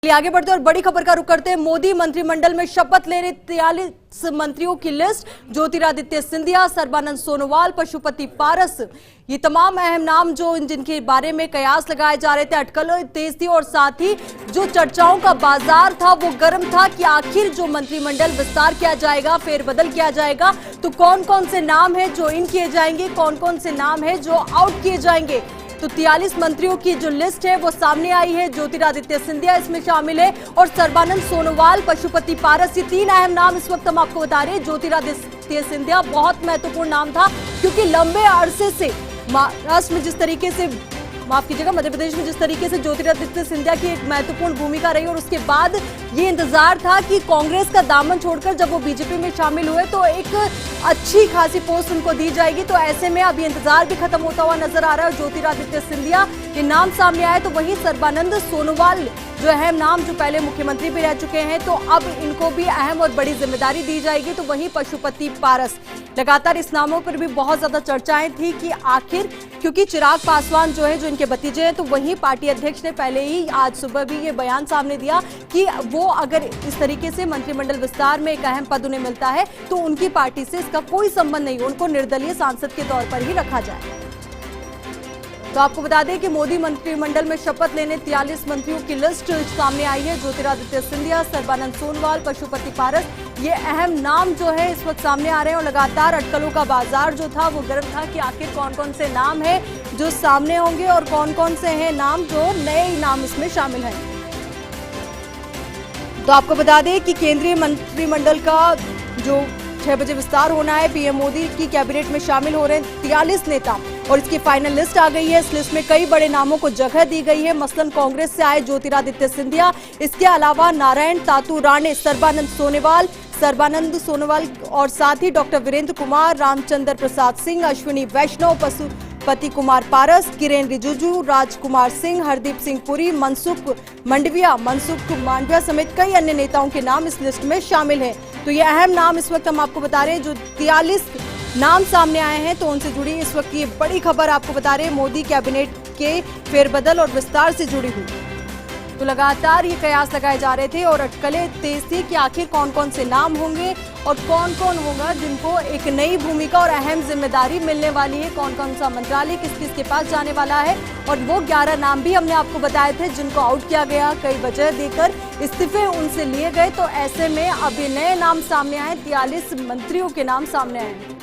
आगे बढ़ते और बड़ी खबर का रुख करते हैं। मोदी मंत्रिमंडल में शपथ ले रहे 43 मंत्रियों की लिस्ट। ज्योतिरादित्य सिंधिया, सर्बानंद सोनोवाल, पशुपति पारस, ये तमाम अहम नाम जो जिनके बारे में कयास लगाए जा रहे थे, अटकलें तेज थी और साथ ही जो चर्चाओं का बाजार था वो गर्म था कि आखिर जो मंत्रिमंडल विस्तार किया जाएगा, फेरबदल किया जाएगा, तो कौन कौन से नाम है जो इन किए जाएंगे, कौन कौन से नाम है जो आउट किए जाएंगे। तो 43 मंत्रियों की जो लिस्ट है वो सामने आई है। ज्योतिरादित्य सिंधिया इसमें शामिल है और सर्बानंद सोनोवाल, पशुपति पारस, ये तीन अहम नाम इस वक्त हम आपको बता रहे हैं। ज्योतिरादित्य सिंधिया बहुत महत्वपूर्ण नाम था क्योंकि लंबे अरसे से महाराष्ट्र में जिस तरीके से, माफ कीजिएगा, मध्य प्रदेश में जिस तरीके से ज्योतिरादित्य सिंधिया की एक महत्वपूर्ण भूमिका रही और उसके बाद ये इंतजार था कि कांग्रेस का दामन छोड़कर जब वो बीजेपी में शामिल हुए तो एक अच्छी खासी पोस्ट उनको दी जाएगी। तो ऐसे में अब ये इंतजार भी खत्म होता हुआ नजर आ रहा है। ज्योतिरादित्य सिंधिया के नाम सामने आए तो वहीं सर्बानंद सोनोवाल जो अहम नाम, जो पहले मुख्यमंत्री भी रह चुके हैं, तो अब इनको भी अहम और बड़ी जिम्मेदारी दी जाएगी। तो वहीं पशुपति पारस, लगातार इस नामों पर भी बहुत ज्यादा चर्चाएं थी कि आखिर, क्योंकि चिराग पासवान जो है, जो इनके भतीजे हैं, तो वहीं पार्टी अध्यक्ष ने पहले ही आज सुबह भी ये बयान सामने दिया कि वो अगर इस तरीके से मंत्रिमंडल विस्तार में एक अहम पद उन्हें मिलता है तो उनकी पार्टी से इसका कोई संबंध नहीं, उनको निर्दलीय सांसद के तौर पर ही रखा जाए। तो आपको बता दें कि मोदी मंत्रिमंडल में शपथ लेने 43 मंत्रियों की लिस्ट सामने आई है। ज्योतिरादित्य सिंधिया, सर्बानंद सोनोवाल, पशुपति पारस, ये अहम नाम जो है इस वक्त सामने आ रहे हैं और लगातार अटकलों का बाजार जो था वो गर्म था कि आखिर कौन कौन से नाम है जो सामने होंगे और कौन कौन से हैं नाम जो नए नाम इसमें शामिल हैं। तो आपको बता दें कि केंद्रीय मंत्रिमंडल का जो 6 बजे विस्तार होना है, पीएम मोदी की कैबिनेट में शामिल हो रहे हैं 43 नेता और इसकी फाइनल लिस्ट आ गई है। इस लिस्ट में कई बड़े नामों को जगह दी गई है। मसलन कांग्रेस से आए ज्योतिरादित्य सिंधिया, इसके अलावा नारायण तातू राणे, सर्बानंद सोनोवाल और साथ ही डॉक्टर वीरेंद्र कुमार, रामचंद्र प्रसाद सिंह, अश्विनी वैष्णव, पशुपति कुमार पारस, किरेन रिजिजू, राजकुमार सिंह, हरदीप सिंह पुरी, मनसुख मांडविया समेत कई अन्य नेताओं के नाम इस लिस्ट में शामिल हैं। तो ये अहम नाम इस वक्त हम आपको बता रहे हैं, जो 43 नाम सामने आए हैं। तो उनसे जुड़ी इस वक्त ये बड़ी खबर आपको बता रहे हैं, मोदी कैबिनेट के फेरबदल और विस्तार से जुड़ी हुई। तो लगातार ये कयास लगाए जा रहे थे और अटकलें तेज थी कि आखिर कौन कौन से नाम होंगे और कौन कौन होगा जिनको एक नई भूमिका और अहम जिम्मेदारी मिलने वाली है, कौन कौन सा मंत्रालय किस किस के पास जाने वाला है। और वो 11 नाम भी हमने आपको बताए थे जिनको आउट किया गया, कई वजह देकर इस्तीफे उनसे लिए गए। तो ऐसे में अब ये नए नाम सामने आए, 43 मंत्रियों के नाम सामने आए।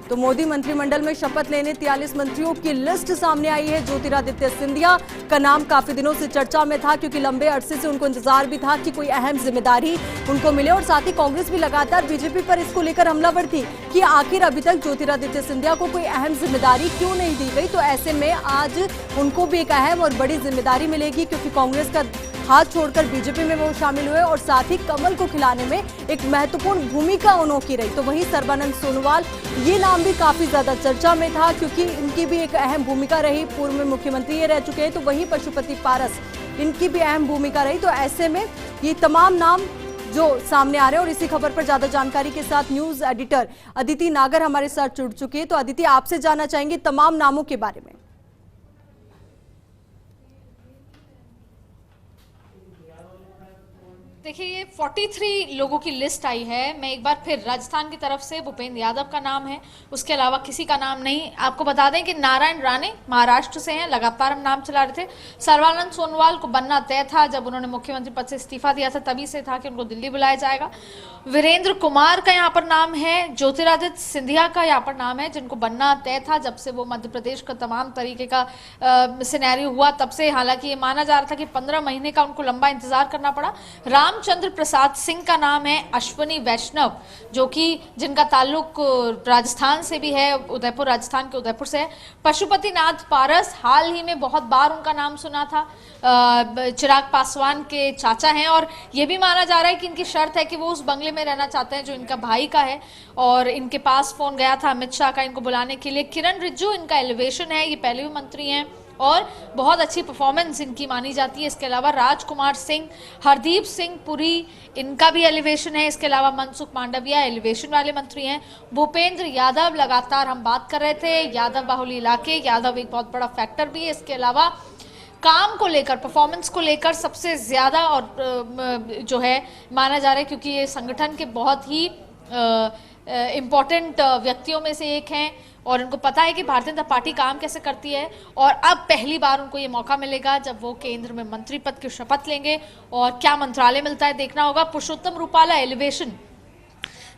तो मोदी मंत्रिमंडल में शपथ लेने 43 मंत्रियों की लिस्ट सामने आई है। ज्योतिरादित्य सिंधिया का नाम काफी दिनों से चर्चा में था क्योंकि लंबे अरसे से उनको इंतजार भी था कि कोई अहम जिम्मेदारी उनको मिले और साथ ही कांग्रेस भी लगातार बीजेपी पर इसको लेकर हमलावर थी कि आखिर अभी तक ज्योतिरादित्य सिंधिया को कोई अहम जिम्मेदारी क्यों नहीं दी गई। तो ऐसे में आज उनको भी एक अहम और बड़ी जिम्मेदारी मिलेगी क्योंकि कांग्रेस का हाथ छोड़कर बीजेपी में वो शामिल हुए और साथ ही कमल को खिलाने में एक महत्वपूर्ण भूमिका उनकी रही। तो वहीं सर्बानंद सोनोवाल, ये नाम भी काफी ज्यादा चर्चा में था क्योंकि इनकी भी एक अहम भूमिका रही, पूर्व में मुख्यमंत्री ये रह चुके हैं। तो वहीं पशुपति पारस, इनकी भी अहम भूमिका रही। तो ऐसे में ये तमाम नाम जो सामने आ रहे हैं और इसी खबर पर ज्यादा जानकारी के साथ न्यूज एडिटर अदिति नागर हमारे साथ जुड़ चुकी है। तो अदिति, आपसे जानना चाहेंगे तमाम नामों के बारे में। देखिए, ये 43 लोगों की लिस्ट आई है। मैं एक बार फिर राजस्थान की तरफ से भूपेंद्र यादव का नाम है, उसके अलावा किसी का नाम नहीं। आपको बता दें कि नारायण राणे महाराष्ट्र से हैं, लगातार हम नाम चला रहे थे। सर्बानंद सोनोवाल को बनना तय था, जब उन्होंने मुख्यमंत्री पद से इस्तीफा दिया था तभी से था कि उनको दिल्ली बुलाया जाएगा। वीरेंद्र कुमार का यहाँ पर नाम है, ज्योतिरादित्य सिंधिया का यहाँ पर नाम है, जिनको बनना तय था जब से वो मध्य प्रदेश का तमाम तरीके का सिनेरियो हुआ तब से। हालांकि ये माना जा रहा था कि 15 महीने का उनको लंबा इंतजार करना पड़ा। रामचंद्र प्रसाद सिंह का नाम है, अश्विनी वैष्णव जो कि जिनका ताल्लुक राजस्थान से भी है, उदयपुर, राजस्थान के उदयपुर से है। पशुपति नाथ पारस, हाल ही में बहुत बार उनका नाम सुना था, चिराग पासवान के चाचा हैं और ये भी माना जा रहा है कि इनकी शर्त है कि वो उस बंगले में रहना चाहते हैं जो इनका भाई का है और इनके पास फोन गया था अमित शाह का इनको बुलाने के लिए। किरेन रिजिजू, इनका एलिवेशन है, ये पहले भी मंत्री हैं और बहुत अच्छी परफॉर्मेंस इनकी मानी जाती है। इसके अलावा राजकुमार सिंह, हरदीप सिंह पुरी, इनका भी एलिवेशन है। इसके अलावा मनसुख मांडविया एलिवेशन वाले मंत्री हैं। भूपेंद्र यादव, लगातार हम बात कर रहे थे, यादव बाहुल्य इलाके, यादव एक बहुत बड़ा फैक्टर भी है। इसके अलावा काम को लेकर, परफॉर्मेंस को लेकर सबसे ज्यादा और जो है माना जा रहा है, क्योंकि ये संगठन के बहुत ही इम्पोर्टेंट व्यक्तियों में से एक हैं और उनको पता है कि भारतीय जनता पार्टी काम कैसे करती है। और अब पहली बार उनको ये मौका मिलेगा जब वो केंद्र में मंत्री पद की शपथ लेंगे और क्या मंत्रालय मिलता है देखना होगा। पुरुषोत्तम रूपाला एलिवेशन,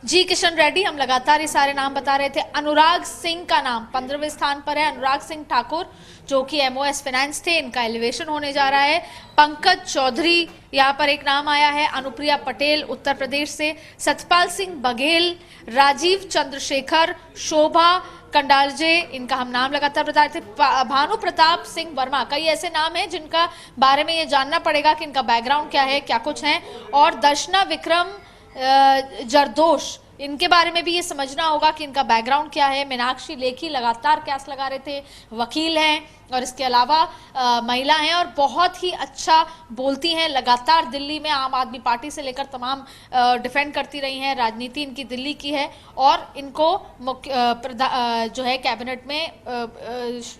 जी किशन रेड्डी, हम लगातार ये सारे नाम बता रहे थे। अनुराग सिंह का नाम 15वें स्थान पर है। अनुराग सिंह ठाकुर जो कि MOS फाइनेंस थे, इनका एलिवेशन होने जा रहा है। पंकज चौधरी, यहाँ पर एक नाम आया है। अनुप्रिया पटेल उत्तर प्रदेश से। सतपाल सिंह बघेल, राजीव चंद्रशेखर, शोभा कंडालजे, इनका हम नाम लगातार बता रहे थे। भानु प्रताप सिंह वर्मा, कई ऐसे नाम हैं जिनका बारे में ये जानना पड़ेगा कि इनका बैकग्राउंड क्या है, क्या कुछ है। और दर्शना विक्रम जरदोष, इनके बारे में भी ये समझना होगा कि इनका बैकग्राउंड क्या है। मीनाक्षी लेखी लगातार कैस लगा रहे थे, वकील हैं और इसके अलावा महिला हैं और बहुत ही अच्छा बोलती हैं। लगातार दिल्ली में आम आदमी पार्टी से लेकर तमाम डिफेंड करती रही हैं। राजनीति इनकी दिल्ली की है और इनको जो है कैबिनेट में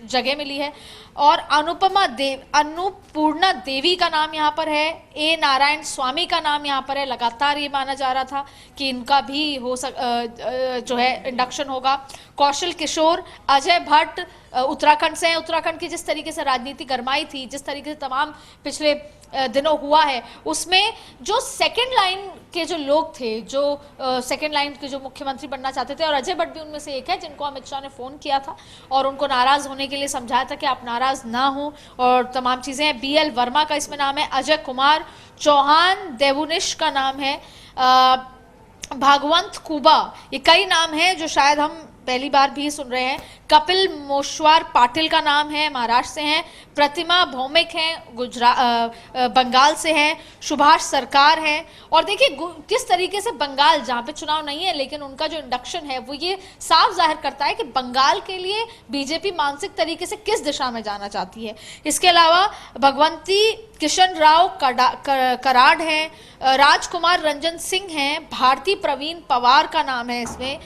जगह मिली है। और अन्नपूर्णा देवी का नाम यहाँ पर है। A नारायण स्वामी का नाम यहाँ पर है। लगातार ये माना जा रहा था कि इनका भी जो है इंडक्शन होगा। कौशल किशोर, अजय भट्ट उत्तराखंड से हैं। उत्तराखंड की जिस तरीके से राजनीति गरमाई थी, जिस तरीके से तमाम पिछले दिनों हुआ है, उसमें जो सेकंड लाइन के जो लोग थे, जो सेकंड लाइन के जो मुख्यमंत्री बनना चाहते थे, और अजय भट्ट भी उनमें से एक है, जिनको अमित शाह ने फोन किया था और उनको नाराज होने के लिए समझाया था कि आप नाराज ना हो और तमाम चीजें हैं। BL वर्मा का इसमें नाम है। अजय कुमार चौहान, देवुनिश का नाम है। भागवंत कुबा, ये कई नाम हैं जो शायद हम पहली बार भी सुन रहे हैं। कपिल मोश्वार पाटिल का नाम है, महाराष्ट्र से हैं। प्रतिमा भौमिक हैं, बंगाल से हैं। सुभाष सरकार हैं। और देखिए किस तरीके से बंगाल, जहाँ पे चुनाव नहीं है लेकिन उनका जो इंडक्शन है वो ये साफ जाहिर करता है कि बंगाल के लिए बीजेपी मानसिक तरीके से किस दिशा में जाना चाहती है। इसके अलावा भगवंती किशन राव कराड़ हैं। राजकुमार रंजन सिंह हैं। भारती प्रवीण पवार का नाम है इसमें।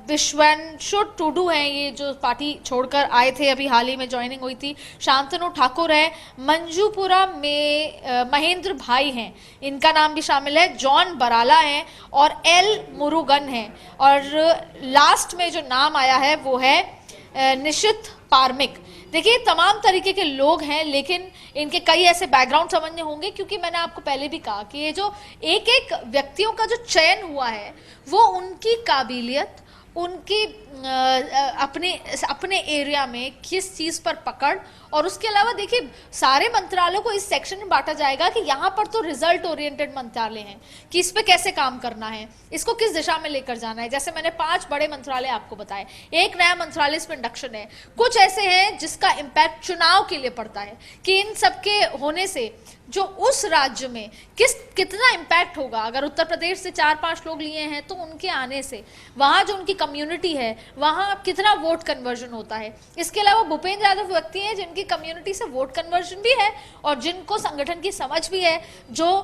विश्वंशु टुडू हैं, ये जो पार्टी छोड़कर आए थे, अभी हाल ही में ज्वाइनिंग हुई थी। शांतनु ठाकुर है। मंजूपुरा में महेंद्र भाई हैं, इनका नाम भी शामिल है। जॉन बराला हैं और L मुरुगन हैं। और लास्ट में जो नाम आया है वो है निशित पार्मिक। देखिए तमाम तरीके के लोग हैं लेकिन इनके कई ऐसे बैकग्राउंड समझने होंगे, क्योंकि मैंने आपको पहले भी कहा कि ये जो एक एक व्यक्तियों का जो चयन हुआ है वो उनकी काबिलियत, उनकी अपने एरिया में किस चीज पर पकड़, और उसके अलावा देखिए सारे मंत्रालयों को इस सेक्शन में बांटा जाएगा कि यहाँ पर तो रिजल्ट ओरिएंटेड मंत्रालय हैं कि इस पे कैसे काम करना है, इसको किस दिशा में लेकर जाना है। जैसे मैंने 5 बड़े मंत्रालय आपको बताए, एक नया मंत्रालय इसमें इंडक्शन है। कुछ ऐसे हैं जिसका इम्पैक्ट चुनाव के लिए पड़ता है कि इन सबके होने से जो उस राज्य में कितना इम्पैक्ट होगा। अगर उत्तर प्रदेश से 4-5 लोग लिए हैं तो उनके आने से वहां जो उनकी कम्युनिटी है वहां कितना वोट कन्वर्जन होता है। इसके अलावा भूपेंद्र यादव व्यक्ति हैं जिनकी कम्युनिटी से वोट कन्वर्जन भी है और जिनको संगठन की समझ भी है, जो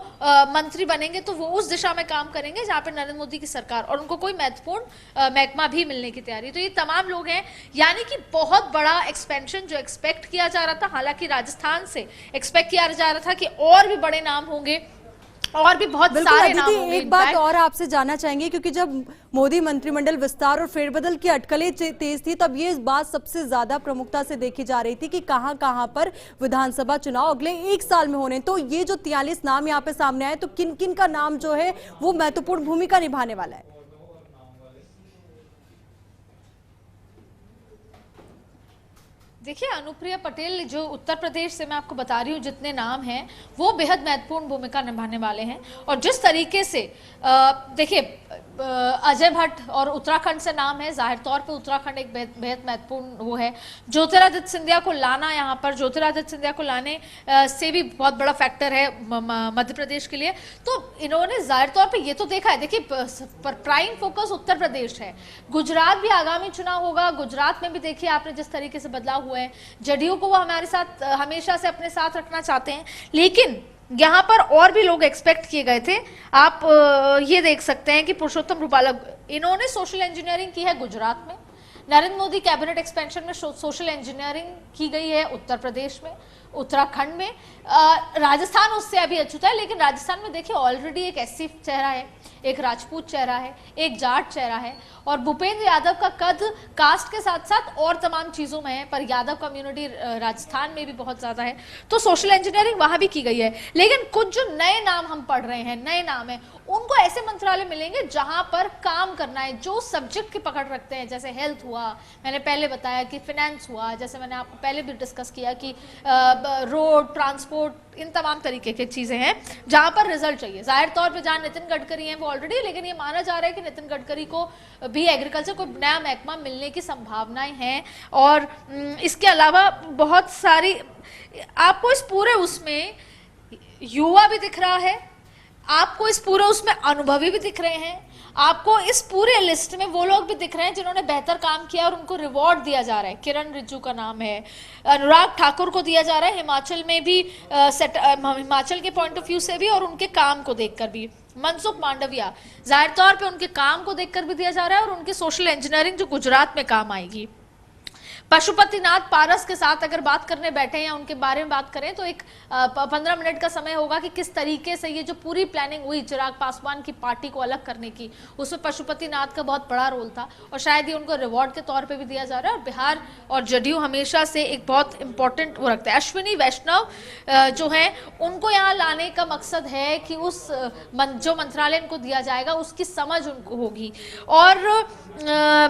मंत्री बनेंगे तो वो उस दिशा में काम करेंगे जहां पर नरेंद्र मोदी की सरकार, और उनको कोई महत्वपूर्ण महकमा भी मिलने की तैयारी। तो ये तमाम लोग हैं, यानी कि बहुत बड़ा एक्सपेंशन जो एक्सपेक्ट किया जा रहा था, हालांकि राजस्थान से एक्सपेक्ट किया जा रहा था कि और भी बड़े नाम होंगे और भी बहुत सारे नाम होंगे। एक बात और आपसे जानना चाहेंगे, क्योंकि जब मोदी मंत्रिमंडल विस्तार और फेरबदल की अटकलें तेज थी तब ये बात सबसे ज्यादा प्रमुखता से देखी जा रही थी कि कहां पर विधानसभा चुनाव अगले 1 साल में होने। तो ये जो 43 नाम यहाँ पे सामने आए, तो किन किन का नाम जो है वो महत्वपूर्ण भूमिका निभाने वाला है? देखिए अनुप्रिया पटेल जो उत्तर प्रदेश से, मैं आपको बता रही हूँ जितने नाम हैं वो बेहद महत्वपूर्ण भूमिका निभाने वाले हैं। और जिस तरीके से देखिए अजय भट्ट और उत्तराखंड से नाम है। जाहिर तौर पे उत्तराखंड एक बेहद महत्वपूर्ण वो है। ज्योतिरादित्य सिंधिया को लाना, यहाँ पर ज्योतिरादित्य सिंधिया को लाने से भी बहुत बड़ा फैक्टर है मध्य प्रदेश के लिए। तो इन्होंने जाहिर तौर पे ये तो देखा है, देखिए प्राइम फोकस उत्तर प्रदेश है। गुजरात भी आगामी चुनाव होगा, गुजरात में भी देखिए आपने जिस तरीके से बदलाव हुए हैं, जदयू को वो हमारे साथ हमेशा से अपने साथ रखना चाहते हैं, लेकिन यहाँ पर और भी लोग एक्सपेक्ट किए गए थे। आप ये देख सकते हैं कि पुरुषोत्तम रूपाला, इन्होंने सोशल इंजीनियरिंग की है गुजरात में, नरेंद्र मोदी कैबिनेट एक्सपेंशन में सोशल इंजीनियरिंग की गई है उत्तर प्रदेश में, उत्तराखंड में, राजस्थान उससे अभी अछूता है, लेकिन राजस्थान में देखिए ऑलरेडी एक एससी चेहरा है, एक राजपूत चेहरा है, एक जाट चेहरा है, और भूपेंद्र यादव का कद कास्ट के साथ साथ और तमाम चीजों में है, पर यादव कम्युनिटी राजस्थान में भी बहुत ज्यादा है, तो सोशल इंजीनियरिंग वहां भी की गई है। लेकिन कुछ जो नए नाम हम पढ़ रहे हैं, नए नाम है, उनको ऐसे मंत्रालय मिलेंगे जहां पर काम करना है, जो सब्जेक्ट की पकड़ रखते हैं, जैसे हेल्थ हुआ, मैंने पहले बताया कि फिनेंस हुआ, जैसे मैंने आपको पहले भी डिस्कस किया कि रोड ट्रांसपोर्ट, इन तमाम तरीके की चीजें हैं जहां पर रिजल्ट चाहिए। जाहिर तौर पे जहां नितिन गडकरी हैं वो ऑलरेडी, लेकिन ये माना जा रहा है कि नितिन गडकरी को भी एग्रीकल्चर को नया महकमा मिलने की संभावनाएं हैं। और इसके अलावा बहुत सारी, आपको इस पूरे उसमें युवा भी दिख रहा है, आपको इस पूरे उसमें अनुभवी भी दिख रहे हैं, आपको इस पूरे लिस्ट में वो लोग भी दिख रहे हैं जिन्होंने बेहतर काम किया और उनको रिवॉर्ड दिया जा रहा है। किरण रिजिजू का नाम है, अनुराग ठाकुर को दिया जा रहा है, हिमाचल में भी हिमाचल के पॉइंट ऑफ व्यू से भी और उनके काम को देखकर भी। मनसुख मांडविया, जाहिर तौर पे उनके काम को देखकर भी दिया जा रहा है और उनकी सोशल इंजीनियरिंग जो गुजरात में काम आएगी। पशुपतिनाथ पारस के साथ अगर बात करने बैठे या उनके बारे में बात करें तो एक 15 मिनट का समय होगा कि किस तरीके से ये जो पूरी प्लानिंग हुई चिराग पासवान की पार्टी को अलग करने की, उसमें पशुपतिनाथ का बहुत बड़ा रोल था और शायद ये उनको रिवॉर्ड के तौर पे भी दिया जा रहा है। और बिहार और जदयू हमेशा से एक बहुत इंपॉर्टेंट वो रखता है। अश्विनी वैष्णव जो है उनको यहाँ लाने का मकसद है कि उस जो मंत्रालय इनको दिया जाएगा उसकी समझ उनको होगी। और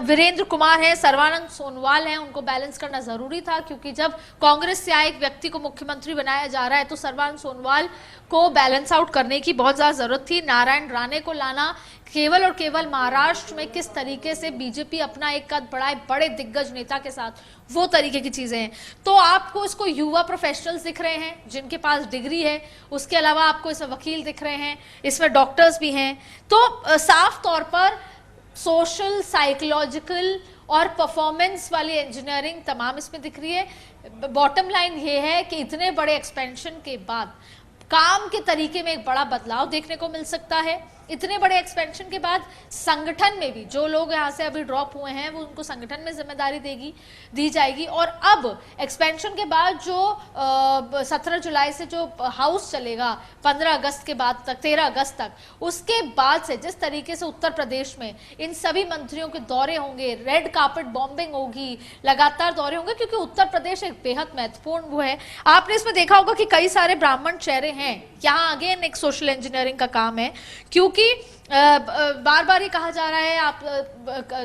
वीरेंद्र कुमार है, सर्बानंद सोनोवाल है, उनको बैलेंस करना जरूरी था क्योंकि जब कांग्रेस से आए एक व्यक्ति को मुख्यमंत्री बनाया जा रहा है तो सर्बानंद सोनोवाल को बैलेंस आउट करने की बहुत ज्यादा जरूरत थी। नारायण राणे को लाना केवल और केवल महाराष्ट्र में किस तरीके से बीजेपी अपना एक कद बढ़ाए बड़े दिग्गज नेता के साथ, वो तरीके की चीजें हैं। तो आपको इसको युवा प्रोफेशनल्स दिख रहे हैं जिनके पास डिग्री है, उसके अलावा आपको इसमें वकील दिख रहे हैं, इसमें डॉक्टर्स भी हैं। तो साफ तौर पर सोशल, साइकोलॉजिकल और परफॉर्मेंस वाली इंजीनियरिंग तमाम इसमें दिख रही है। बॉटम लाइन ये है कि इतने बड़े एक्सपेंशन के बाद काम के तरीके में एक बड़ा बदलाव देखने को मिल सकता है। इतने बड़े एक्सपेंशन के बाद संगठन में भी जो लोग यहाँ से अभी ड्रॉप हुए हैं वो उनको संगठन में जिम्मेदारी दी जाएगी। और अब एक्सपेंशन के बाद जो 17 जुलाई से जो हाउस चलेगा 15 अगस्त के बाद तक, 13 अगस्त तक, उसके बाद से जिस तरीके से उत्तर प्रदेश में इन सभी मंत्रियों के दौरे होंगे, रेड कार्पेट बॉम्बिंग होगी, लगातार दौरे होंगे, क्योंकि उत्तर प्रदेश एक बेहद महत्वपूर्ण वो है। आपने इसमें देखा होगा कि कई सारे ब्राह्मण चेहरे हैं। यहाँ अगेन एक सोशल इंजीनियरिंग का काम है क्योंकि बार बार ये कहा जा रहा है, आप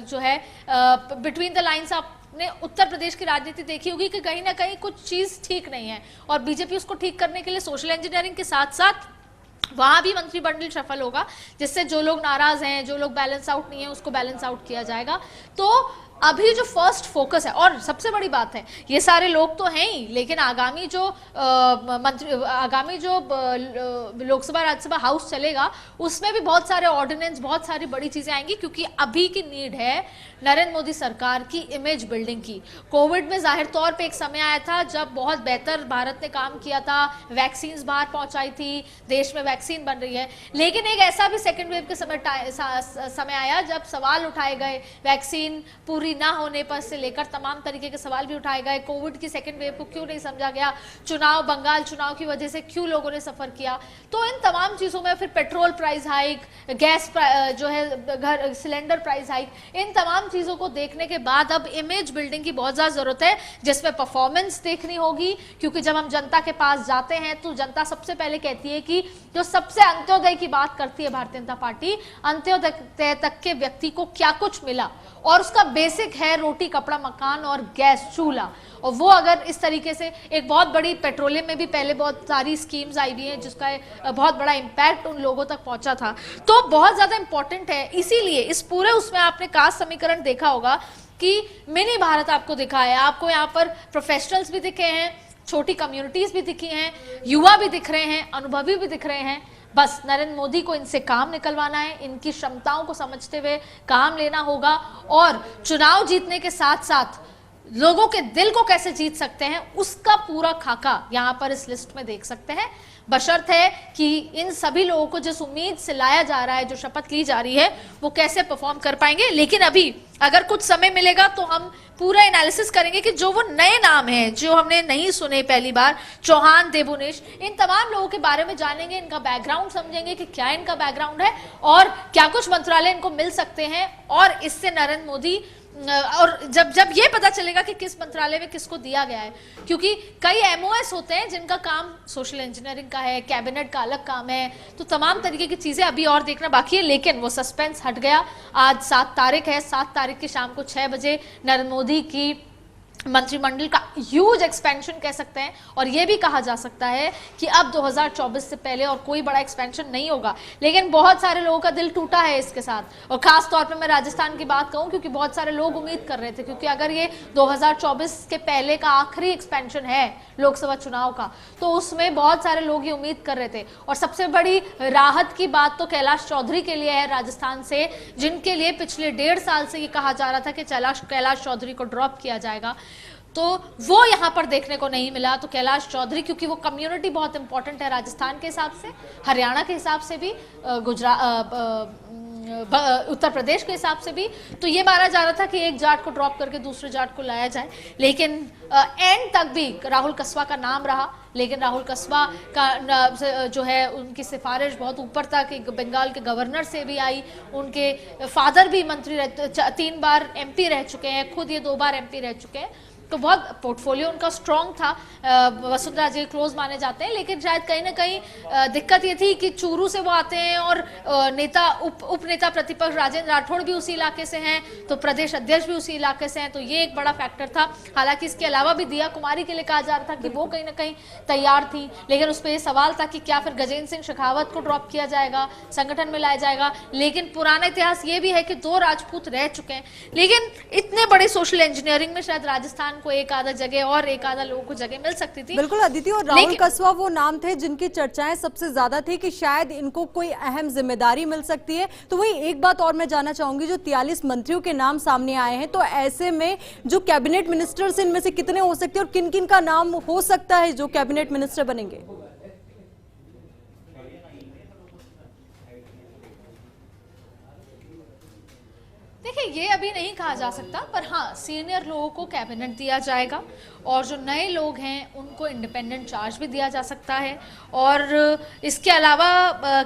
जो है बिटवीन द लाइंस आपने उत्तर प्रदेश की राजनीति देखी होगी कि कहीं ना कहीं कुछ चीज ठीक नहीं है और बीजेपी उसको ठीक करने के लिए सोशल इंजीनियरिंग के साथ साथ वहां भी मंत्रिमंडल सफल होगा, जिससे जो लोग नाराज हैं, जो लोग बैलेंस आउट नहीं है, उसको बैलेंस आउट किया जाएगा। तो अभी जो फर्स्ट फोकस है, और सबसे बड़ी बात है ये सारे लोग तो हैं ही, लेकिन आगामी जो लोकसभा राज्यसभा हाउस चलेगा उसमें भी बहुत सारे ऑर्डिनेंस, बहुत सारी बड़ी चीजें आएंगी, क्योंकि अभी की नीड है नरेंद्र मोदी सरकार की इमेज बिल्डिंग की। कोविड में जाहिर तौर पे एक समय आया था जब बहुत बेहतर भारत ने काम किया था, वैक्सीन बाहर पहुंचाई थी, देश में वैक्सीन बन रही है, लेकिन एक ऐसा भी सेकेंड वेव के समय आया जब सवाल उठाए गए, वैक्सीन पूरी ना होने पर से लेकर तमाम तरीके के सवाल भी उठाए गए। कोविड की सेकेंड वेव को क्यों नहीं समझा गया, चुनाव, बंगाल चुनाव की वजह से क्यों लोगों ने सफर किया। तो इन तमाम चीजों में फिर पेट्रोल प्राइस हाइक, गैस जो है घर सिलेंडर प्राइस हाइक, इन तमाम चीजों को देखने के बाद अब इमेज बिल्डिंग की बहुत ज्यादा जरूरत है, जिसमें परफॉर्मेंस देखनी होगी। क्योंकि जब हम जनता के पास जाते हैं तो जनता सबसे पहले कहती है कि जो सबसे अंत्योदय की बात करती है भारतीय जनता पार्टी, अंत्योदय तक के व्यक्ति को क्या कुछ मिला, और उसका बेसिक है रोटी, कपड़ा, मकान और गैस चूल्हा। और वो अगर इस तरीके से एक बहुत बड़ी पेट्रोलियम में भी पहले बहुत सारी स्कीम्स आई हुई हैं जिसका बहुत बड़ा इम्पैक्ट उन लोगों तक पहुंचा था, तो बहुत ज्यादा इंपॉर्टेंट है। इसीलिए इस पूरे उसमें आपने कास्ट समीकरण देखा होगा कि मिनी भारत आपको दिखा है, आपको यहाँ पर प्रोफेशनल्स भी दिखे हैं, छोटी कम्युनिटीज भी दिखी हैं, युवा भी दिख रहे हैं, अनुभवी भी दिख रहे हैं। बस नरेंद्र मोदी को इनसे काम निकलवाना है, इनकी क्षमताओं को समझते हुए काम लेना होगा और चुनाव जीतने के साथ साथ लोगों के दिल को कैसे जीत सकते हैं उसका पूरा खाका यहां पर इस लिस्ट में देख सकते हैं। बशर्त है कि इन सभी लोगों को जिस उम्मीद से लाया जा रहा है, जो शपथ ली जा रही है, वो कैसे परफॉर्म कर पाएंगे। लेकिन अभी अगर कुछ समय मिलेगा तो हम पूरा एनालिसिस करेंगे कि जो वो नए नाम हैं जो हमने नहीं सुने पहली बार, चौहान, देबुनिश, इन तमाम लोगों के बारे में जानेंगे, इनका बैकग्राउंड समझेंगे कि क्या इनका बैकग्राउंड है और क्या कुछ मंत्रालय इनको मिल सकते हैं। और इससे नरेंद्र मोदी और जब ये पता चलेगा कि किस मंत्रालय में किसको दिया गया है, क्योंकि कई एमओएस होते हैं जिनका काम सोशल इंजीनियरिंग का है, कैबिनेट का अलग काम है, तो तमाम तरीके की चीजें अभी और देखना बाकी है। लेकिन वो सस्पेंस हट गया। आज 7 तारीख है, 7 तारीख की शाम को 6 बजे नरेंद्र मोदी की मंत्रिमंडल का ह्यूज एक्सपेंशन कह सकते हैं और यह भी कहा जा सकता है कि अब 2024 से पहले और कोई बड़ा एक्सपेंशन नहीं होगा। लेकिन बहुत सारे लोगों का दिल टूटा है इसके साथ, और खास तौर पे मैं राजस्थान की बात कहूं क्योंकि बहुत सारे लोग उम्मीद कर रहे थे, क्योंकि अगर ये 2024 के पहले का आखिरी एक्सपेंशन है लोकसभा चुनाव का, तो उसमें बहुत सारे लोग ये उम्मीद कर रहे थे। और सबसे बड़ी राहत की बात तो कैलाश चौधरी के लिए है राजस्थान से, जिनके लिए पिछले 1.5 साल से ये कहा जा रहा था कि कैलाश चौधरी को ड्रॉप किया जाएगा, तो वो यहां पर देखने को नहीं मिला। तो कैलाश चौधरी, क्योंकि वो कम्युनिटी बहुत इंपॉर्टेंट है राजस्थान के हिसाब से, हरियाणा के हिसाब से भी, उत्तर प्रदेश के हिसाब से भी, तो ये माना जा रहा था कि एक जाट को ड्रॉप करके दूसरे जाट को लाया जाए। लेकिन एंड तक भी राहुल कस्वा का नाम रहा, लेकिन राहुल कस्वा का जो है उनकी सिफारिश बहुत ऊपर तक बंगाल के गवर्नर से भी आई। उनके फादर भी मंत्री 3 बार एमपी रह चुके हैं, खुद ये 2 बार एमपी रह चुके हैं, तो बहुत पोर्टफोलियो उनका स्ट्रॉन्ग था। वसुंधरा जी क्लोज माने जाते हैं, लेकिन शायद कहीं ना कहीं दिक्कत ये थी कि चूरू से वो आते हैं और नेता उप नेता प्रतिपक्ष राजेंद्र राठौड़ भी उसी इलाके से हैं, तो प्रदेश अध्यक्ष भी उसी इलाके से हैं, तो ये एक बड़ा फैक्टर था। हालांकि इसके अलावा भी दिया कुमारी के लिए कहा जा रहा था कि वो कहीं ना कहीं तैयार थी, लेकिन उस पर यह सवाल था कि क्या फिर गजेंद्र सिंह शेखावत को ड्रॉप किया जाएगा, संगठन में लाया जाएगा। लेकिन पुराना इतिहास ये भी है कि 2 राजपूत रह चुके हैं, लेकिन इतने बड़े सोशल इंजीनियरिंग में शायद राजस्थान को एक आधा जगह और एक आधा लोगों को जगह मिल सकती थी। बिल्कुल अदिति, और राहुल कस्वा वो नाम थे जिनकी चर्चाएं सबसे ज्यादा थी कि शायद इनको कोई अहम जिम्मेदारी मिल सकती है। तो वही एक बात और मैं जानना चाहूंगी, जो 43 मंत्रियों के नाम सामने आए हैं, तो ऐसे में जो कैबिनेट मिनिस्टर्स इनमें से कितने हो सकते हैं और किन किन का नाम हो सकता है जो कैबिनेट मिनिस्टर बनेंगे? देखिए, ये अभी नहीं कहा जा सकता, पर हाँ सीनियर लोगों को कैबिनेट दिया जाएगा और जो नए लोग हैं उनको इंडिपेंडेंट चार्ज भी दिया जा सकता है। और इसके अलावा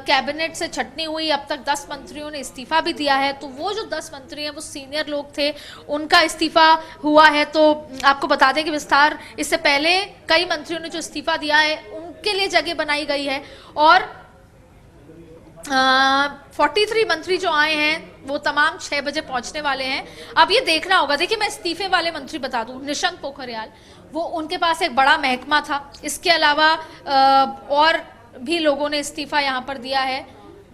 कैबिनेट से छटनी हुई अब तक 10 मंत्रियों ने इस्तीफा भी दिया है, तो वो जो 10 मंत्री हैं वो सीनियर लोग थे, उनका इस्तीफा हुआ है। तो आपको बता दें कि विस्तार इससे पहले कई मंत्रियों ने जो इस्तीफा दिया है उनके लिए जगह बनाई गई है। और 43 मंत्री जो आए हैं वो तमाम 6 बजे पहुंचने वाले हैं। अब ये देखना होगा। देखिए, मैं इस्तीफे वाले मंत्री बता दूं, निशंक पोखरियाल, वो उनके पास एक बड़ा महकमा था। इसके अलावा और भी लोगों ने इस्तीफा यहाँ पर दिया है।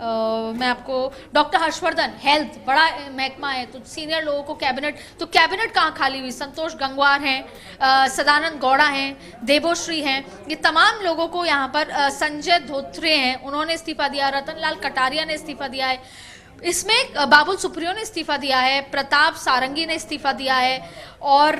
मैं आपको डॉक्टर हर्षवर्धन, हेल्थ बड़ा महकमा है, तो सीनियर लोगों को कैबिनेट, तो कैबिनेट कहाँ खाली हुई? संतोष गंगवार हैं, सदानंद गौड़ा हैं, देबोश्री हैं, ये तमाम लोगों को यहाँ पर, संजय धोत्रे हैं, उन्होंने इस्तीफा दिया, रतन लाल कटारिया ने इस्तीफा दिया है, इसमें बाबुल सुप्रियो ने इस्तीफा दिया है, प्रताप सारंगी ने इस्तीफा दिया है, और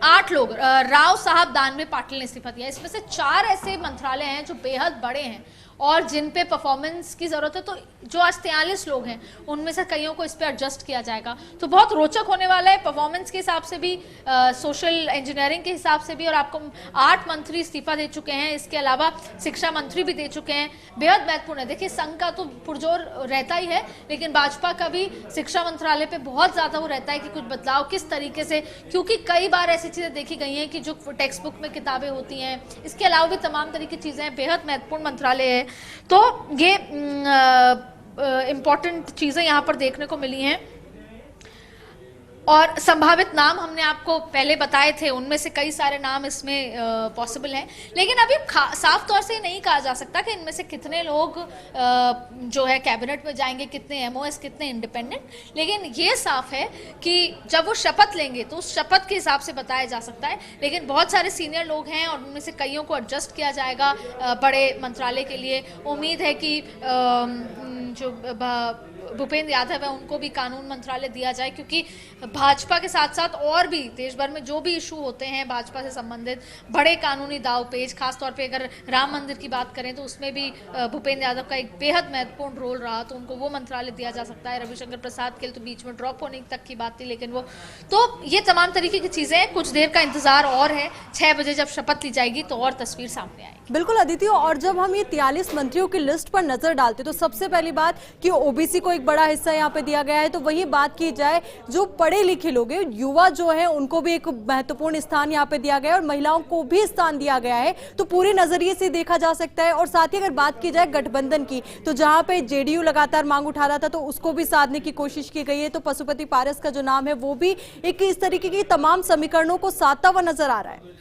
8 लोग, राव साहब दानवे पाटिल ने इस्तीफा दिया है। इसमें से 4 ऐसे मंत्रालय हैं जो बेहद बड़े हैं और जिन पे परफॉर्मेंस की जरूरत है। तो जो आज 43 लोग हैं उनमें से कईयों को इस पे एडजस्ट किया जाएगा, तो बहुत रोचक होने वाला है परफॉर्मेंस के हिसाब से भी, सोशल इंजीनियरिंग के हिसाब से भी। और आपको 8 मंत्री इस्तीफा दे चुके हैं, इसके अलावा शिक्षा मंत्री भी दे चुके हैं, बेहद महत्वपूर्ण है। देखिए, संघ का तो पुरजोर रहता ही है, लेकिन भाजपा का भी शिक्षा मंत्रालय पे बहुत ज्यादा वो रहता है कि कुछ बदलाव किस तरीके से, क्योंकि कई बार ऐसी चीजें देखी गई हैं कि जो टेक्स्ट बुक में किताबें होती हैं, इसके अलावा भी तमाम तरह की चीजें, बेहद महत्वपूर्ण मंत्रालय है। तो ये इम्पॉर्टेंट चीजें यहाँ पर देखने को मिली हैं। और संभावित नाम हमने आपको पहले बताए थे, उनमें से कई सारे नाम इसमें पॉसिबल हैं, लेकिन अभी साफ तौर से नहीं कहा जा सकता कि इनमें से कितने लोग जो है कैबिनेट में जाएंगे, कितने एमओएस, कितने इंडिपेंडेंट। लेकिन ये साफ है कि जब वो शपथ लेंगे तो उस शपथ के हिसाब से बताया जा सकता है। लेकिन बहुत सारे सीनियर लोग हैं और उनमें से कईयों को एडजस्ट किया जाएगा बड़े मंत्रालय के लिए। उम्मीद है कि जो भूपेंद्र यादव है उनको भी कानून मंत्रालय दिया जाए, क्योंकि भाजपा के साथ साथ और भी देश भर में जो भी इशू होते हैं भाजपा से संबंधित, बड़े कानूनी दाव पेच, खासतौर पे अगर राम मंदिर की बात करें तो उसमें भी भूपेंद्र यादव का एक बेहद महत्वपूर्ण रोल रहा, तो उनको वो मंत्रालय दिया जा सकता है। रविशंकर प्रसाद के लिए तो बीच में ड्रॉप होने तक की बात थी, लेकिन वो तो ये तमाम तरीके की चीजें हैं। कुछ देर का इंतजार और है, 6 बजे जब शपथ ली जाएगी तो और तस्वीर सामने आएगी। बिल्कुल अदिति, और जब हम ये 43 मंत्रियों की लिस्ट पर नजर डालते तो सबसे पहली बात कि ओबीसी को एक बड़ा हिस्सा यहाँ पे दिया गया है, तो वही बात की जाए जो पढ़े लिखे लोग हैं, युवा जो है, उनको भी एक महत्वपूर्ण स्थान यहाँ पे दिया गया है और महिलाओं को भी स्थान दिया गया है, तो पूरे नजरिए से देखा जा सकता है। और साथ ही अगर बात की जाए गठबंधन की, तो जहां पे जेडीयू लगातार मांग उठा रहा था तो उसको भी साधने की कोशिश की गई है, तो पशुपति पारस का जो नाम है वो भी एक इस तरीके की तमाम समीकरणों को साधता हुआ नजर आ रहा है।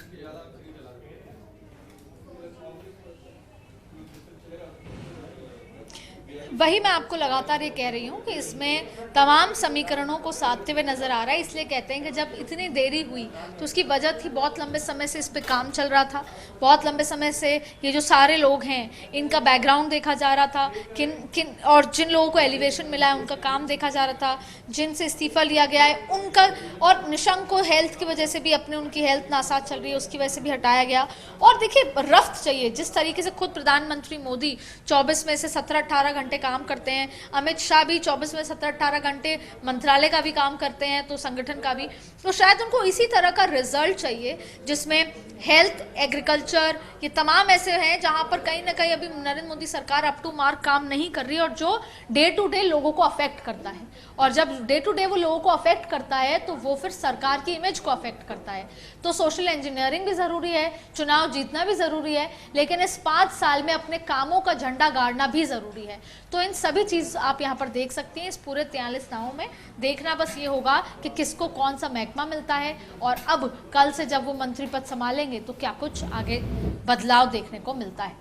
वही मैं आपको लगातार ये कह रही हूँ कि इसमें तमाम समीकरणों को साधते हुए नजर आ रहा है। इसलिए कहते हैं कि जब इतनी देरी हुई तो उसकी वजह थी, बहुत लंबे समय से इस पे काम चल रहा था, बहुत लंबे समय से ये जो सारे लोग हैं इनका बैकग्राउंड देखा जा रहा था, किन और जिन लोगों को एलिवेशन मिला है उनका काम देखा जा रहा था, जिनसे इस्तीफा लिया गया है उनका, और निशंक को हेल्थ की वजह से भी, अपने उनकी हेल्थ नासाज चल रही है उसकी वजह से भी हटाया गया। और देखिए रफ्त चाहिए, जिस तरीके से खुद प्रधानमंत्री मोदी 24 में से 17-18 घंटे काम करते हैं, अमित शाह भी 24 में 17-18 घंटे मंत्रालय का भी काम करते हैं, तो संगठन का भी, तो शायद उनको इसी तरह का रिजल्ट चाहिए जिसमें हेल्थ, एग्रीकल्चर, ये तमाम ऐसे हैं जहां पर कहीं ना कहीं अभी नरेंद्र मोदी सरकार अप टू मार्क काम नहीं कर रही और जो डे टू डे लोगों को अफेक्ट करता है। और जब डे टू डे वो लोगों को अफेक्ट करता है तो वो फिर सरकार की इमेज को अफेक्ट करता है। तो सोशल इंजीनियरिंग भी जरूरी है, चुनाव जीतना भी जरूरी है, लेकिन इस 5 साल में अपने कामों का झंडा गाड़ना भी जरूरी है। तो इन सभी चीज आप यहाँ पर देख सकती हैं। इस पूरे 43 नामों में देखना बस ये होगा कि किसको कौन सा महकमा मिलता है, और अब कल से जब वो मंत्री पद संभालेंगे तो क्या कुछ आगे बदलाव देखने को मिलता है।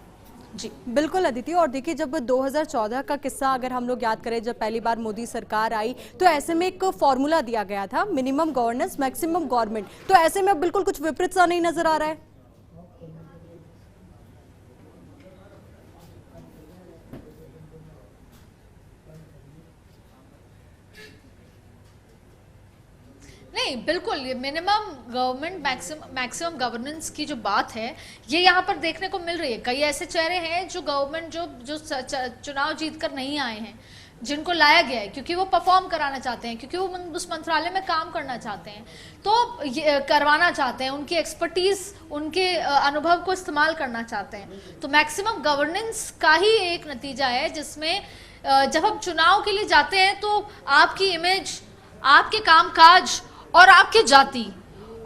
जी बिल्कुल अदिति, और देखिए जब 2014 का किस्सा अगर हम लोग याद करें, जब पहली बार मोदी सरकार आई तो ऐसे में एक फॉर्मूला दिया गया था, मिनिमम गवर्नेंस मैक्सिमम गवर्नमेंट, तो ऐसे में बिल्कुल कुछ विपरीत सा नहीं नजर आ रहा है। नहीं, बिल्कुल ये मिनिमम गवर्नमेंट मैक्सिमम गवर्नेंस की जो बात है ये यहाँ पर देखने को मिल रही है। कई ऐसे चेहरे हैं जो गवर्नमेंट जो चुनाव जीत कर नहीं आए हैं, जिनको लाया गया है क्योंकि वो परफॉर्म कराना चाहते हैं, क्योंकि वो उस मंत्रालय में काम करना चाहते हैं, तो ये करवाना चाहते हैं, उनकी एक्सपर्टीज, उनके अनुभव को इस्तेमाल करना चाहते हैं। तो मैक्सिमम गवर्नेंस का ही एक नतीजा है जिसमें जब हम चुनाव के लिए जाते हैं तो आपकी इमेज, आपके कामकाज और आपकी जाति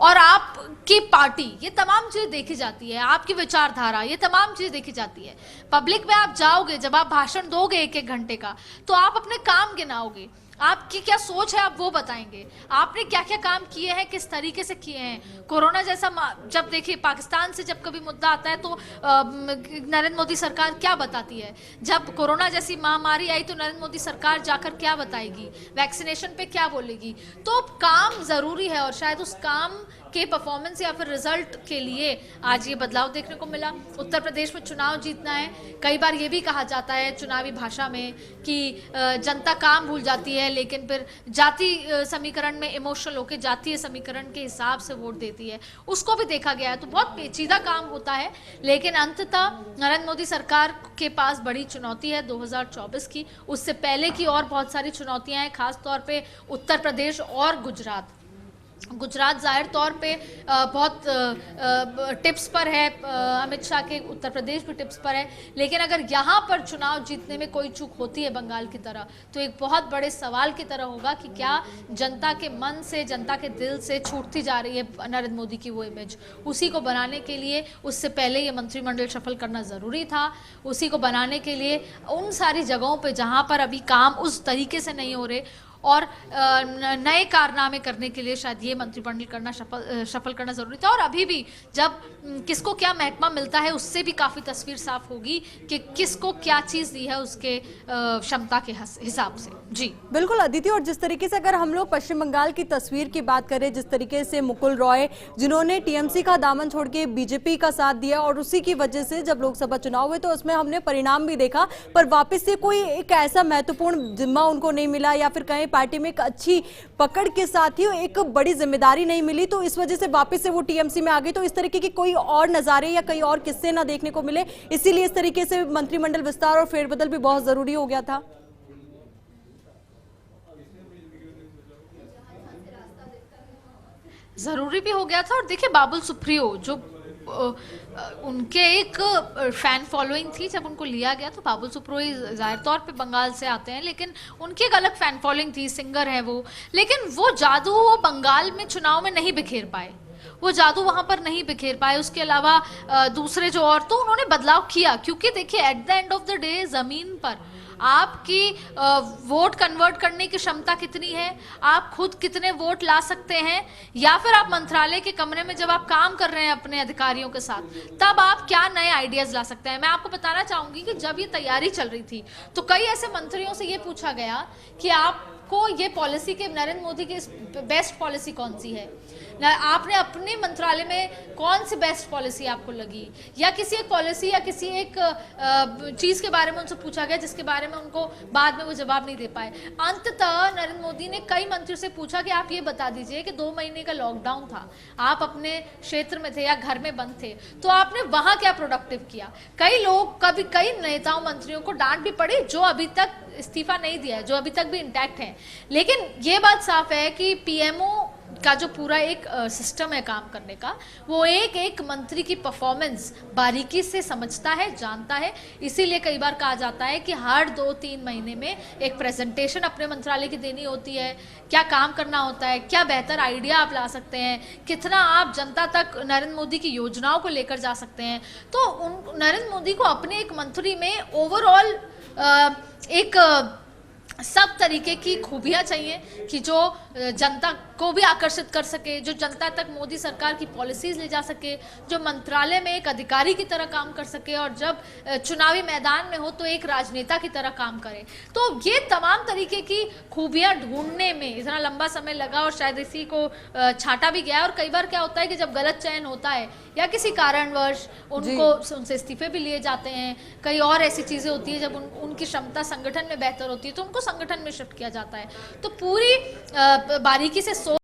और आपकी पार्टी, ये तमाम चीजें देखी जाती है, आपकी विचारधारा, ये तमाम चीजें देखी जाती है। पब्लिक में आप जाओगे, जब आप भाषण दोगे 1-1 घंटे का, तो आप अपने काम गिनाओगे, आपकी क्या सोच है आप वो बताएंगे, आपने क्या क्या काम किए हैं, किस तरीके से किए हैं। कोरोना जैसा, जब देखिए पाकिस्तान से जब कभी मुद्दा आता है तो नरेंद्र मोदी सरकार क्या बताती है, जब कोरोना जैसी महामारी आई तो नरेंद्र मोदी सरकार जाकर क्या बताएगी, वैक्सीनेशन पे क्या बोलेगी। तो काम जरूरी है और शायद उस काम के परफॉर्मेंस या फिर रिजल्ट के लिए आज ये बदलाव देखने को मिला। उत्तर प्रदेश में चुनाव जीतना है, कई बार ये भी कहा जाता है चुनावी भाषा में कि जनता काम भूल जाती है, लेकिन फिर जाति समीकरण में इमोशनल होकर जातीय समीकरण के हिसाब से वोट देती है, उसको भी देखा गया है। तो बहुत पेचीदा काम होता है, लेकिन अंततः नरेंद्र मोदी सरकार के पास बड़ी चुनौती है 2024 की, उससे पहले की और बहुत सारी चुनौतियां हैं, खासतौर पे उत्तर प्रदेश और गुजरात जाहिर तौर पे बहुत टिप्स पर है, अमित शाह के उत्तर प्रदेश भी टिप्स पर है, लेकिन अगर यहाँ पर चुनाव जीतने में कोई चूक होती है बंगाल की तरह, तो एक बहुत बड़े सवाल की तरह होगा कि क्या जनता के मन से, जनता के दिल से छूटती जा रही है नरेंद्र मोदी की वो इमेज। उसी को बनाने के लिए उससे पहले ये मंत्रिमंडल सफल करना ज़रूरी था, उसी को बनाने के लिए उन सारी जगहों पर जहाँ पर अभी काम उस तरीके से नहीं हो रहे, और नए कारनामे करने के लिए शायद ये मंत्रिमंडल करना शफल करना जरूरी था। और अभी भी जब किसको क्या महकमा मिलता है उससे भी काफी तस्वीर साफ होगी कि किसको क्या चीज दी है उसके क्षमता के हिसाब से। जी बिल्कुल अदिति, और जिस तरीके से अगर हम लोग पश्चिम बंगाल की तस्वीर की बात करें, जिस तरीके से मुकुल रॉय जिन्होंने टीएमसी का दामन छोड़ के बीजेपी का साथ दिया और उसी की वजह से जब लोकसभा चुनाव हुए तो उसमें हमने परिणाम भी देखा, पर वापस से कोई एक ऐसा महत्वपूर्ण जिम्मा उनको नहीं मिला या फिर कहीं पार्टी में एक अच्छी पकड़ के साथ ही एक बड़ी जिम्मेदारी नहीं मिली, तो इस वजह से वापस से वो टीएमसी में आ गई। तो इस तरीके के कोई और नजारे या कई और किस्से ना देखने को मिले, इसीलिए इस तरीके से मंत्रिमंडल विस्तार और फेरबदल भी बहुत जरूरी हो गया था। जरूरी भी हो गया था। और देखिए बाबुल सुप्रियो जो उनके एक फैन फॉलोइंग थी, जब उनको लिया गया तो बाबुल सुप्रियो जाहिर तौर पे बंगाल से आते हैं, लेकिन उनकी एक अलग फैन फॉलोइंग थी, सिंगर है वो, लेकिन वो जादू वो बंगाल में चुनाव में नहीं बिखेर पाए, वो जादू वहां पर नहीं बिखेर पाए। उसके अलावा दूसरे जो और तो उन्होंने बदलाव किया, क्योंकि देखिए at the end of the day जमीन पर आपकी वोट कन्वर्ट करने की क्षमता कितनी है, आप खुद कितने वोट ला सकते हैं, या फिर आप मंत्रालय के कमरे में जब आप काम कर रहे हैं अपने अधिकारियों के साथ तब आप क्या नए आइडियाज ला सकते हैं। मैं आपको बताना चाहूंगी कि जब ये तैयारी चल रही थी तो कई ऐसे मंत्रियों से ये पूछा गया कि आपको ये पॉलिसी के नरेंद्र मोदी की बेस्ट पॉलिसी कौन सी है, आपने अपने मंत्रालय में कौन सी बेस्ट पॉलिसी आपको लगी, या किसी एक पॉलिसी या किसी एक चीज के बारे में उनसे पूछा गया जिसके बारे में उनको बाद में वो जवाब नहीं दे पाए। अंततः नरेंद्र मोदी ने कई मंत्रियों से पूछा कि आप ये बता दीजिए कि 2 महीने का लॉकडाउन था, आप अपने क्षेत्र में थे या घर में बंद थे, तो आपने वहां क्या प्रोडक्टिव किया। कई नेताओं मंत्रियों को डांट भी पड़ी जो अभी तक इस्तीफा नहीं दिया है, जो अभी तक भी इंटैक्ट है। लेकिन ये बात साफ है कि पीएमओ का जो पूरा एक सिस्टम है काम करने का, वो एक एक मंत्री की परफॉर्मेंस बारीकी से समझता है, जानता है। इसीलिए कई बार कहा जाता है कि हर 2-3 महीने में एक प्रेजेंटेशन अपने मंत्रालय की देनी होती है, क्या काम करना होता है, क्या बेहतर आइडिया आप ला सकते हैं, कितना आप जनता तक नरेंद्र मोदी की योजनाओं को लेकर जा सकते हैं। तो नरेंद्र मोदी को अपने एक मंत्री में ओवरऑल एक सब तरीके की खूबियां चाहिए कि जो जनता को भी आकर्षित कर सके, जो जनता तक मोदी सरकार की पॉलिसीज ले जा सके, जो मंत्रालय में एक अधिकारी की तरह काम कर सके और जब चुनावी मैदान में हो तो एक राजनेता की तरह काम करे। तो ये तमाम तरीके की खूबियां ढूंढने में इतना लंबा समय लगा और शायद इसी को छाटा भी गया। और कई बार क्या होता है कि जब गलत चयन होता है या किसी कारणवश उनसे इस्तीफे भी लिए जाते हैं, कई और ऐसी चीजें होती है जब उनकी क्षमता संगठन में बेहतर होती है तो उनको संगठन में शिफ्ट किया जाता है। तो पूरी बारीकी से